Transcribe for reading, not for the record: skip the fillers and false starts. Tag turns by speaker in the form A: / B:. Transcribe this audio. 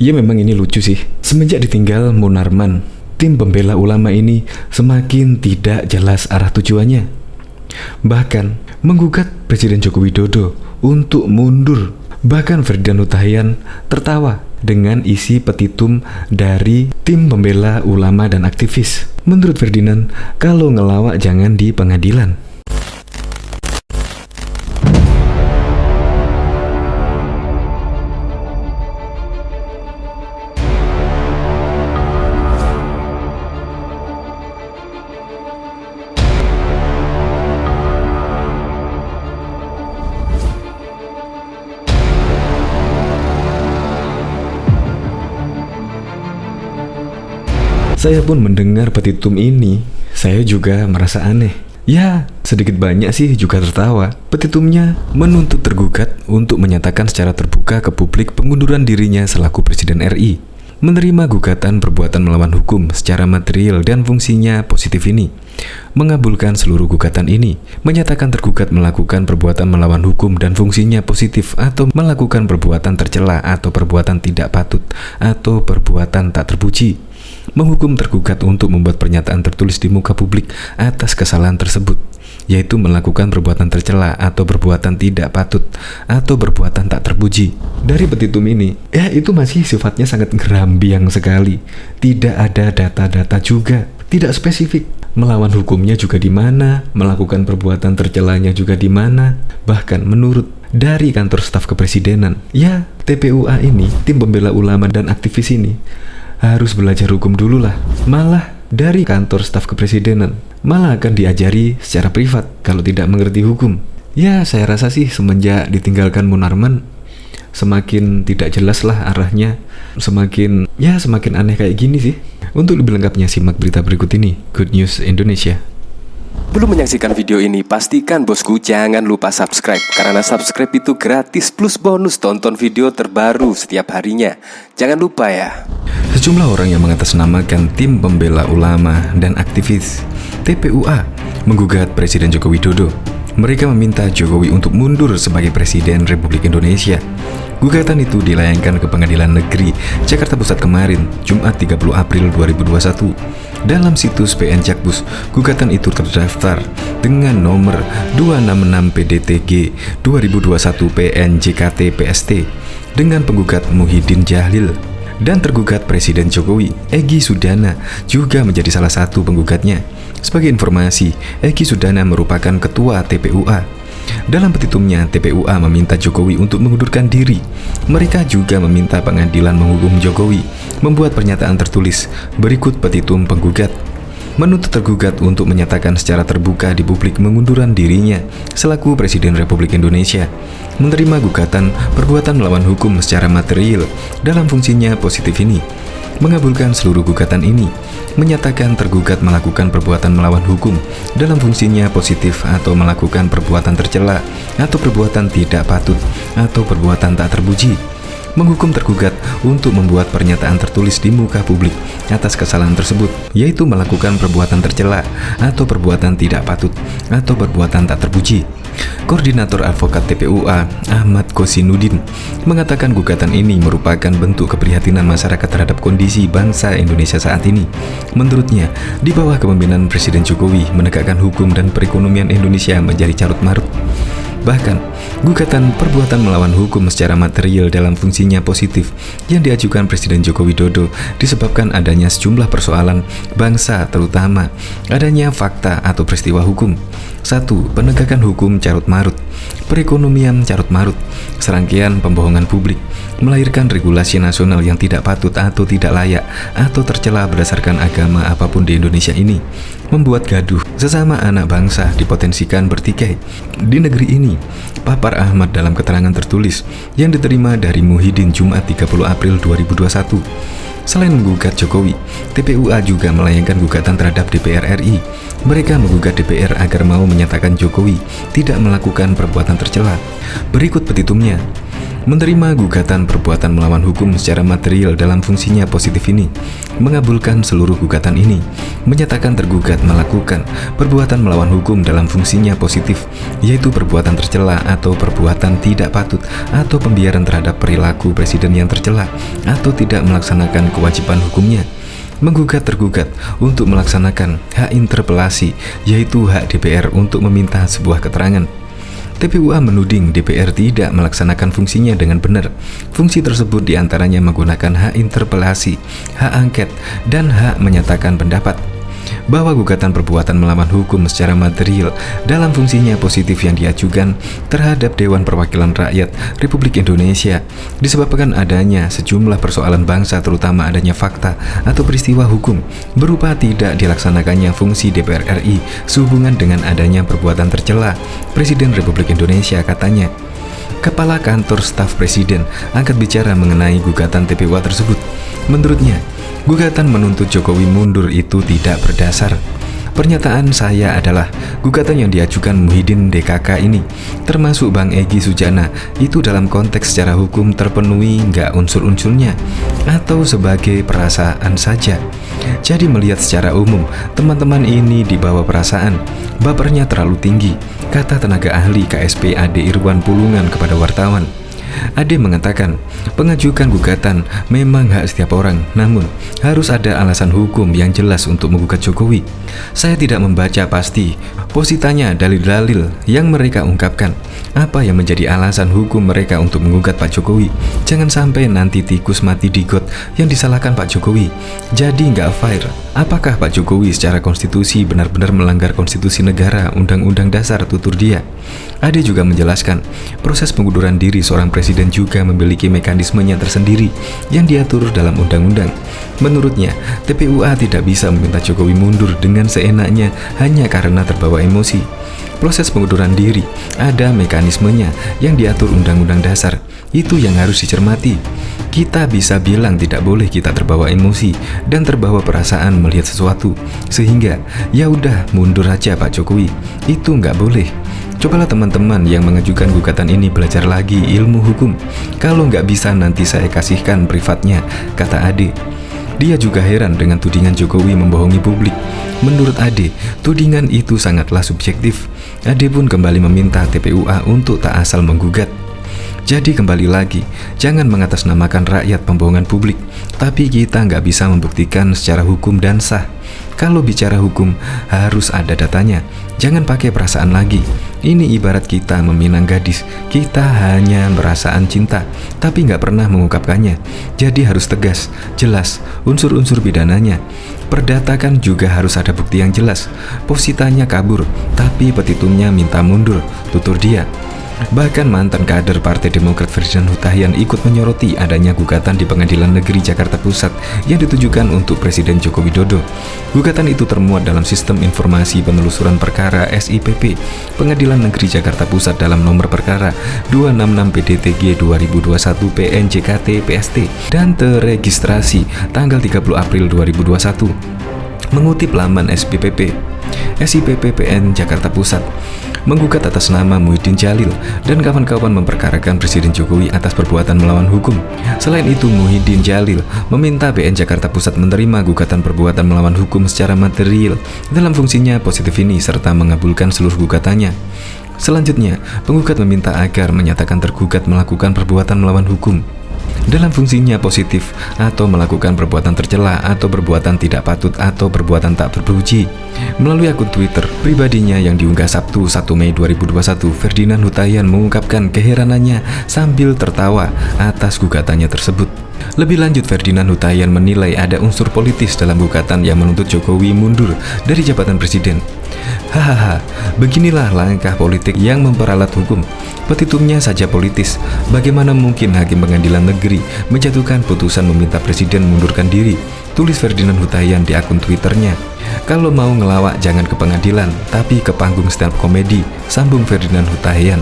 A: Ya memang ini lucu sih. Semenjak ditinggal Munarman, tim pembela ulama ini semakin tidak jelas arah tujuannya. Bahkan menggugat Presiden Joko Widodo untuk mundur. Bahkan Ferdinand Hutahian tertawa dengan isi petitum dari tim pembela ulama dan aktivis. Menurut Ferdinand, kalau ngelawak jangan di pengadilan. Saya pun mendengar petitum ini, saya juga merasa aneh. Ya, sedikit banyak sih juga tertawa. Petitumnya menuntut tergugat untuk menyatakan secara terbuka ke publik pengunduran dirinya selaku Presiden RI, menerima gugatan perbuatan melawan hukum secara material dan fungsinya positif ini, mengabulkan seluruh gugatan ini, menyatakan tergugat melakukan perbuatan melawan hukum dan fungsinya positif atau melakukan perbuatan tercela atau perbuatan tidak patut atau perbuatan tak terpuji, menghukum tergugat untuk membuat pernyataan tertulis di muka publik atas kesalahan tersebut, yaitu melakukan perbuatan tercela atau perbuatan tidak patut atau perbuatan tak terpuji. Dari petitum ini, itu masih sifatnya sangat gerambiang sekali. Tidak ada data-data juga, tidak spesifik. Melawan hukumnya juga di mana, melakukan perbuatan tercelanya juga di mana. Bahkan menurut dari kantor staf kepresidenan, ya TPUA ini, tim pembela ulama dan aktivis ini, harus belajar hukum dulu lah. Malah dari kantor staf kepresidenan malah akan diajari secara privat kalau tidak mengerti hukum. Ya saya rasa sih semenjak ditinggalkan Munarman, semakin tidak jelas lah arahnya, semakin aneh kayak gini sih. Untuk lebih lengkapnya simak berita berikut ini. Good News Indonesia.
B: Belum menyaksikan video ini, pastikan bosku jangan lupa subscribe, karena subscribe itu gratis plus bonus tonton video terbaru setiap harinya. Jangan lupa ya.
A: Sejumlah orang yang mengatasnamakan tim pembela ulama dan aktivis TPUA menggugat Presiden Joko Widodo. Mereka meminta Jokowi untuk mundur sebagai Presiden Republik Indonesia. Gugatan itu dilayangkan ke Pengadilan Negeri Jakarta Pusat kemarin, Jumat 30 April 2021. Dalam situs PN Jakpus, gugatan itu terdaftar dengan nomor 266 PDTG 2021 PN JKT PST dengan penggugat Muhyiddin Jalil. Dan tergugat Presiden Jokowi, Egy Sudana, juga menjadi salah satu penggugatnya. Sebagai informasi, Egy Sudana merupakan ketua TPUA. Dalam petitumnya, TPUA meminta Jokowi untuk mengundurkan diri. Mereka juga meminta pengadilan menghukum Jokowi membuat pernyataan tertulis. Berikut petitum penggugat. Menuntut tergugat untuk menyatakan secara terbuka di publik mengunduran dirinya selaku Presiden Republik Indonesia, menerima gugatan perbuatan melawan hukum secara material dalam fungsinya positif ini, mengabulkan seluruh gugatan ini, menyatakan tergugat melakukan perbuatan melawan hukum dalam fungsinya positif atau melakukan perbuatan tercela atau perbuatan tidak patut atau perbuatan tak terpuji, menghukum tergugat untuk membuat pernyataan tertulis di muka publik atas kesalahan tersebut, yaitu melakukan perbuatan tercela atau perbuatan tidak patut atau perbuatan tak terpuji. Koordinator Advokat TPUA Ahmad Kosinudin mengatakan gugatan ini merupakan bentuk keprihatinan masyarakat terhadap kondisi bangsa Indonesia saat ini. Menurutnya, di bawah kepemimpinan Presiden Jokowi, menegakkan hukum dan perekonomian Indonesia menjadi carut-marut. Bahkan, gugatan perbuatan melawan hukum secara material dalam fungsinya positif yang diajukan Presiden Joko Widodo disebabkan adanya sejumlah persoalan bangsa, terutama adanya fakta atau peristiwa hukum. 1. Penegakan hukum carut-marut, perekonomian carut-marut, serangkaian pembohongan publik, melahirkan regulasi nasional yang tidak patut atau tidak layak atau tercela berdasarkan agama apapun di Indonesia ini, membuat gaduh sesama anak bangsa dipotensikan bertikai di negeri ini, papar Ahmad dalam keterangan tertulis yang diterima dari Muhyiddin Jumat 30 April 2021. Selain menggugat Jokowi, TPUA juga melayangkan gugatan terhadap DPR RI. Mereka menggugat DPR agar mau menyatakan Jokowi tidak melakukan perbuatan tercela. Berikut petitumnya. Menerima gugatan perbuatan melawan hukum secara material dalam fungsinya positif ini, mengabulkan seluruh gugatan ini, menyatakan tergugat melakukan perbuatan melawan hukum dalam fungsinya positif, yaitu perbuatan tercela atau perbuatan tidak patut atau pembiaran terhadap perilaku presiden yang tercela atau tidak melaksanakan kewajiban hukumnya. Menggugat tergugat untuk melaksanakan hak interpelasi, yaitu hak DPR untuk meminta sebuah keterangan. TPUA menuding DPR tidak melaksanakan fungsinya dengan benar. Fungsi tersebut diantaranya menggunakan hak interpelasi, hak angket, dan hak menyatakan pendapat. Bahwa gugatan perbuatan melawan hukum secara material dalam fungsinya positif yang diajukan terhadap Dewan Perwakilan Rakyat Republik Indonesia disebabkan adanya sejumlah persoalan bangsa, terutama adanya fakta atau peristiwa hukum berupa tidak dilaksanakannya fungsi DPR RI sehubungan dengan adanya perbuatan tercela Presiden Republik Indonesia, katanya. Kepala Kantor Staf Presiden angkat bicara mengenai gugatan TPUA tersebut. Menurutnya, gugatan menuntut Jokowi mundur itu tidak berdasar. Pernyataan saya adalah gugatan yang diajukan Muhyiddin DKK ini, termasuk Bang Egy Sujana, itu dalam konteks secara hukum terpenuhi nggak unsur-unsurnya atau sebagai perasaan saja. Jadi melihat secara umum, teman-teman ini dibawa perasaan, bapernya terlalu tinggi, kata tenaga ahli KSP Ade Irwan Pulungan kepada wartawan. Ade mengatakan, pengajukan gugatan memang hak setiap orang, namun harus ada alasan hukum yang jelas untuk menggugat Jokowi. Saya tidak membaca pasti positanya dalil-dalil yang mereka ungkapkan. Apa yang menjadi alasan hukum mereka untuk menggugat Pak Jokowi? Jangan sampai nanti tikus mati di got yang disalahkan Pak Jokowi. Jadi nggak fair. Apakah Pak Jokowi secara konstitusi benar-benar melanggar konstitusi negara, Undang-Undang Dasar, tutur dia. Ade juga menjelaskan, proses pengunduran diri seorang presiden juga memiliki mekanismenya tersendiri yang diatur dalam undang-undang. Menurutnya, TPUA tidak bisa meminta Jokowi mundur dengan seenaknya hanya karena terbawa emosi. Proses pengunduran diri ada mekanismenya yang diatur Undang-Undang Dasar. Itu yang harus dicermati. Kita bisa bilang tidak boleh kita terbawa emosi dan terbawa perasaan melihat sesuatu, sehingga ya udah mundur aja Pak Jokowi. Itu nggak boleh. Cobalah teman-teman yang mengajukan gugatan ini belajar lagi ilmu hukum. Kalau nggak bisa nanti saya kasihkan privatnya, kata Ade. Dia juga heran dengan tudingan Jokowi membohongi publik. Menurut Ade, tudingan itu sangatlah subjektif. Ade pun kembali meminta TPUA untuk tak asal menggugat. Jadi kembali lagi, jangan mengatasnamakan rakyat pembohongan publik, tapi kita nggak bisa membuktikan secara hukum dan sah. Kalau bicara hukum, harus ada datanya. Jangan pakai perasaan lagi. Ini ibarat kita meminang gadis. Kita hanya perasaan cinta, tapi nggak pernah mengungkapkannya. Jadi harus tegas, jelas, unsur-unsur pidananya. Perdata kan juga harus ada bukti yang jelas. Positanya kabur, tapi petitumnya minta mundur, tutur dia. Bahkan mantan kader Partai Demokrat Ferdinand Hutahian ikut menyoroti adanya gugatan di Pengadilan Negeri Jakarta Pusat yang ditujukan untuk Presiden Joko Widodo. Gugatan itu termuat dalam Sistem Informasi Penelusuran Perkara SIPP Pengadilan Negeri Jakarta Pusat dalam nomor perkara 266 PDTG 2021 PNJKT PST dan teregistrasi tanggal 30 April 2021. Mengutip laman SIPP PN Jakarta Pusat, menggugat atas nama Muhyiddin Jalil dan kawan-kawan memperkarakan Presiden Jokowi atas perbuatan melawan hukum. Selain itu, Muhyiddin Jalil meminta PN Jakarta Pusat menerima gugatan perbuatan melawan hukum secara material dalam fungsinya positif ini serta mengabulkan seluruh gugatannya. Selanjutnya, penggugat meminta agar menyatakan tergugat melakukan perbuatan melawan hukum dalam fungsinya positif atau melakukan perbuatan tercela atau perbuatan tidak patut atau perbuatan tak terpuji. Melalui akun Twitter pribadinya yang diunggah Sabtu 1 Mei 2021, Ferdinand Hutahian mengungkapkan keheranannya sambil tertawa atas gugatannya tersebut. Lebih lanjut, Ferdinand Hutahian menilai ada unsur politis dalam gugatan yang menuntut Jokowi mundur dari jabatan presiden. Hahaha, beginilah langkah politik yang memperalat hukum. Petitumnya saja politis. Bagaimana mungkin hakim pengadilan negeri menjatuhkan putusan meminta presiden mundurkan diri? Tulis Ferdinand Hutahian di akun Twitternya. Kalau mau ngelawak jangan ke pengadilan, tapi ke panggung stand up komedi, sambung Ferdinand Hutahian.